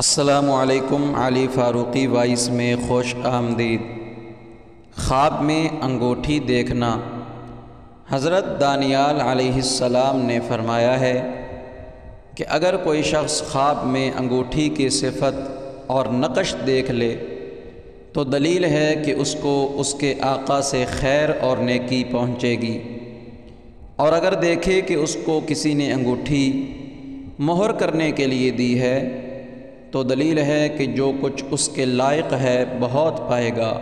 السلام علیکم علی فاروقی وائس میں خوش آمدید۔ خواب میں انگوٹھی دیکھنا۔ حضرت دانیال علیہ السلام نے فرمایا ہے کہ اگر کوئی شخص خواب میں انگوٹھی کی صفت اور نقش دیکھ لے تو دلیل ہے کہ اس کو اس کے آقا سے خیر اور نیکی پہنچے گی، اور اگر دیکھے کہ اس کو کسی نے انگوٹھی مہر کرنے کے لیے دی ہے تو دلیل ہے کہ جو کچھ اس کے لائق ہے بہت پائے گا،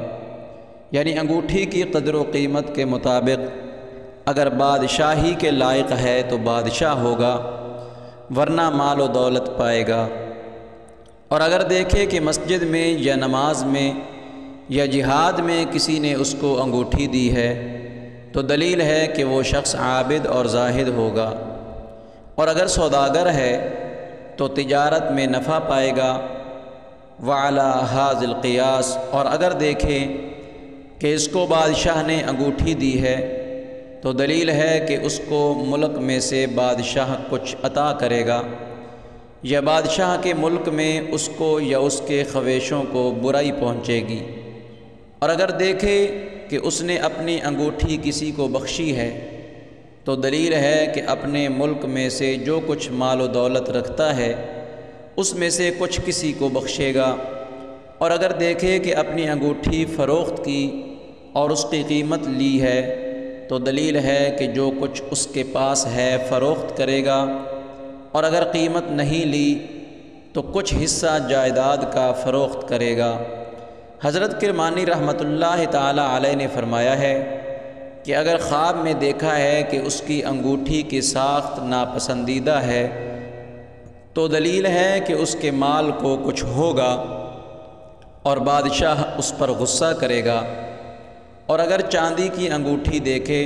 یعنی انگوٹھی کی قدر و قیمت کے مطابق اگر بادشاہی کے لائق ہے تو بادشاہ ہوگا، ورنہ مال و دولت پائے گا۔ اور اگر دیکھے کہ مسجد میں یا نماز میں یا جہاد میں کسی نے اس کو انگوٹھی دی ہے تو دلیل ہے کہ وہ شخص عابد اور زاہد ہوگا۔ اور اگر سوداگر ہے تو تجارت میں نفع پائے گا۔ وعلی ھذا القیاس، اور اگر دیکھے کہ اس کو بادشاہ نے انگوٹھی دی ہے تو دلیل ہے کہ اس کو ملک میں سے بادشاہ کچھ عطا کرے گا، یا بادشاہ کے ملک میں اس کو یا اس کے خویشوں کو برائی پہنچے گی۔ اور اگر دیکھے کہ اس نے اپنی انگوٹھی کسی کو بخشی ہے تو دلیل ہے کہ اپنے ملک میں سے جو کچھ مال و دولت رکھتا ہے اس میں سے کچھ کسی کو بخشے گا۔ اور اگر دیکھے کہ اپنی انگوٹھی فروخت کی اور اس کی قیمت لی ہے تو دلیل ہے کہ جو کچھ اس کے پاس ہے فروخت کرے گا، اور اگر قیمت نہیں لی تو کچھ حصہ جائیداد کا فروخت کرے گا۔ حضرت کرمانی رحمۃ اللہ تعالی علیہ نے فرمایا ہے کہ اگر خواب میں دیکھا ہے کہ اس کی انگوٹھی کی ساخت ناپسندیدہ ہے تو دلیل ہے کہ اس کے مال کو کچھ ہوگا اور بادشاہ اس پر غصہ کرے گا۔ اور اگر چاندی کی انگوٹھی دیکھے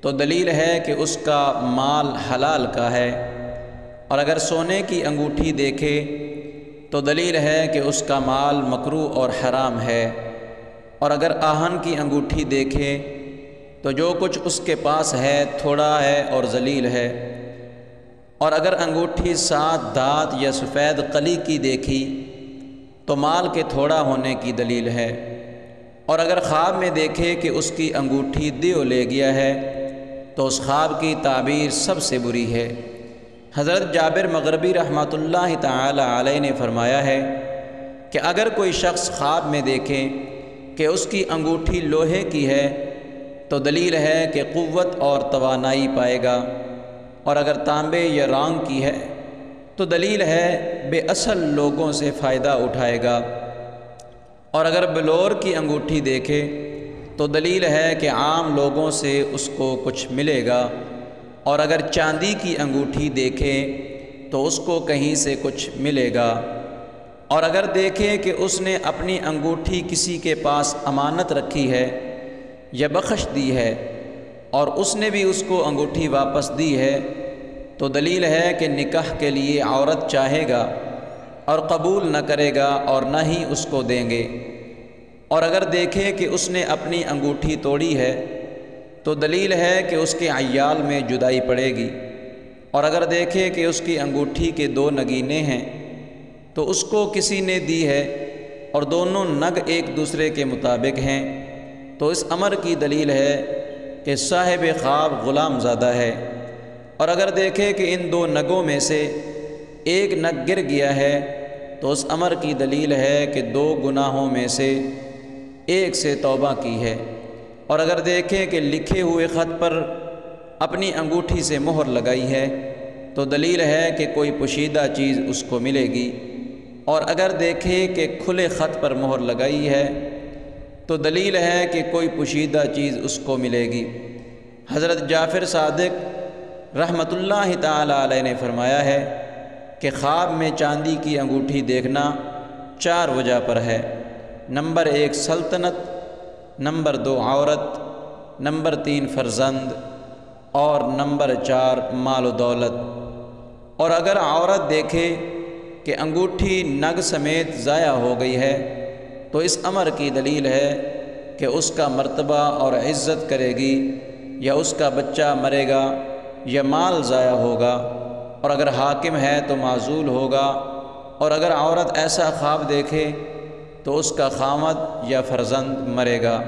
تو دلیل ہے کہ اس کا مال حلال کا ہے، اور اگر سونے کی انگوٹھی دیکھے تو دلیل ہے کہ اس کا مال مکروہ اور حرام ہے۔ اور اگر آہن کی انگوٹھی دیکھے تو جو کچھ اس کے پاس ہے تھوڑا ہے اور ذلیل ہے۔ اور اگر انگوٹھی 7 دانت یا سفید قلی کی دیکھی تو مال کے تھوڑا ہونے کی دلیل ہے۔ اور اگر خواب میں دیکھے کہ اس کی انگوٹھی دیو لے گیا ہے تو اس خواب کی تعبیر سب سے بری ہے۔ حضرت جابر مغربی رحمۃ اللہ تعالی علیہ نے فرمایا ہے کہ اگر کوئی شخص خواب میں دیکھے کہ اس کی انگوٹھی لوہے کی ہے تو دلیل ہے کہ قوت اور توانائی پائے گا، اور اگر تانبے یا رانگ کی ہے تو دلیل ہے بے اصل لوگوں سے فائدہ اٹھائے گا۔ اور اگر بلور کی انگوٹھی دیکھے تو دلیل ہے کہ عام لوگوں سے اس کو کچھ ملے گا، اور اگر چاندی کی انگوٹھی دیکھے تو اس کو کہیں سے کچھ ملے گا۔ اور اگر دیکھے کہ اس نے اپنی انگوٹھی کسی کے پاس امانت رکھی ہے یا بخش دی ہے اور اس نے بھی اس کو انگوٹھی واپس دی ہے تو دلیل ہے کہ نکاح کے لیے عورت چاہے گا اور قبول نہ کرے گا اور نہ ہی اس کو دیں گے۔ اور اگر دیکھے کہ اس نے اپنی انگوٹھی توڑی ہے تو دلیل ہے کہ اس کے عیال میں جدائی پڑے گی۔ اور اگر دیکھے کہ اس کی انگوٹھی کے 2 نگینے ہیں تو اس کو کسی نے دی ہے اور دونوں نگ ایک دوسرے کے مطابق ہیں تو اس امر کی دلیل ہے کہ صاحب خواب غلام زادہ ہے۔ اور اگر دیکھے کہ ان 2 نگوں میں سے ایک نگ گر گیا ہے تو اس امر کی دلیل ہے کہ 2 گناہوں میں سے ایک سے توبہ کی ہے۔ اور اگر دیکھیں کہ لکھے ہوئے خط پر اپنی انگوٹھی سے مہر لگائی ہے تو دلیل ہے کہ کوئی پوشیدہ چیز اس کو ملے گی۔ اور اگر دیکھے کہ کھلے خط پر مہر لگائی ہے تو دلیل ہے کہ کوئی پوشیدہ چیز اس کو ملے گی۔ حضرت جعفر صادق رحمۃ اللہ تعالی علیہ نے فرمایا ہے کہ خواب میں چاندی کی انگوٹھی دیکھنا 4 وجہ پر ہے۔ نمبر 1 سلطنت، نمبر 2 عورت، نمبر 3 فرزند، اور نمبر 4 مال و دولت۔ اور اگر عورت دیکھے کہ انگوٹھی نگ سمیت ضائع ہو گئی ہے تو اس امر کی دلیل ہے کہ اس کا مرتبہ اور عزت کرے گی، یا اس کا بچہ مرے گا یا مال ضائع ہوگا۔ اور اگر حاکم ہے تو معزول ہوگا، اور اگر عورت ایسا خواب دیکھے تو اس کا خامد یا فرزند مرے گا۔